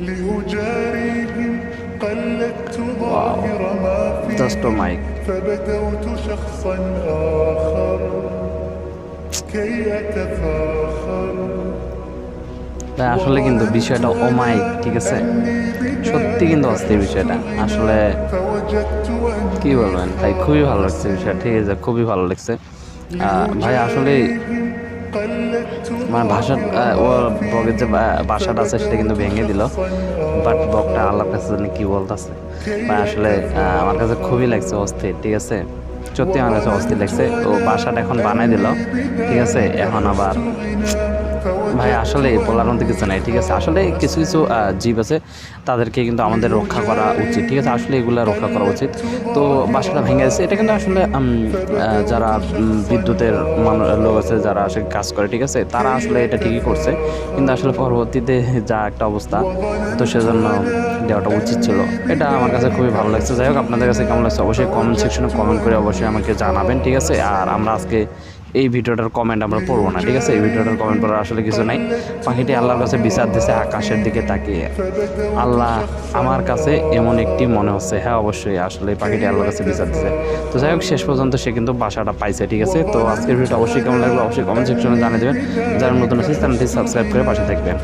لأجاريهم قلدت ظاهر ما just فيهم mic. فبدوت شخصا آخر كي أتفاخر তাই আসলে কিন্তু বিষয়টা অমায়িক, ঠিক আছে, সত্যি কিন্তু অস্থির বিষয়টা আসলে فوجدت কি বলবেন ভাই, খুবই ভালো লাগছে বিষয়টা, ঠিক আছে, খুবই ভালো লাগছে ভাই আসলে। قلدت মানে ভাষা ও বগের যে বাসাটা আছে সেটা কিন্তু ভেঙে দিল, বাট বকটা আল্লাহর কাছে জানি কি বলতেছে ভাই আসলে। আমার কাছে খুবই লাগছে অস্থির, ঠিক আছে, সত্যি আমার কাছে অস্থির লাগছে। তো বাসাটা এখন বানাই দিল, ঠিক আছে, এখন আবার ভাই আসলে বলার মধ্যে কিছু নাই, ঠিক আছে, আসলে কিছু কিছু জীব আছে তাদেরকে কিন্তু আমাদের রক্ষা করা উচিত, ঠিক আছে, আসলে এগুলো রক্ষা করা উচিত। তো বাসাটা ভেঙে গেছে, এটা কিন্তু আসলে যারা বিদ্যুতের লোক আছে, যারা আসলে কাজ করে, ঠিক আছে, তারা আসলে এটা ঠিকই করছে, কিন্তু আসলে পরবর্তীতে যা একটা অবস্থা, তো সেজন্য দেওয়াটা উচিত ছিল। এটা আমার কাছে খুবই ভালো লাগছে। যাই হোক, আপনাদের কাছে কেমন লাগছে অবশ্যই কমেন্ট সেকশনে কমেন্ট করে অবশ্যই আমাকে জানাবেন, ঠিক আছে। আর আমরা আজকে এই ভিডিওটার কমেন্ট আমরা পড়বো না, ঠিক আছে, এই ভিডিওটার কমেন্ট পড়ার আসলে কিছু নাই। পাখিটি আল্লাহর কাছে বিচার দিছে আকাশের দিকে তাকিয়ে। আল্লাহ আমার কাছে এমন একটি মনে হচ্ছে, হ্যাঁ অবশ্যই আসলে এই পাখিটি আল্লাহর কাছে বিচার দিছে। তো যাই হোক, শেষ পর্যন্ত সে কিন্তু বাসাটা পাইছে, ঠিক আছে। তো আজকের ভিডিওটা অবশ্যই কেমন লাগলো অবশ্যই কমেন্ট সেকশনে জানিয়ে দেবেন। যারা নতুন আছে চ্যানেলটি সাবস্ক্রাইব করে পাশে থাকবেন।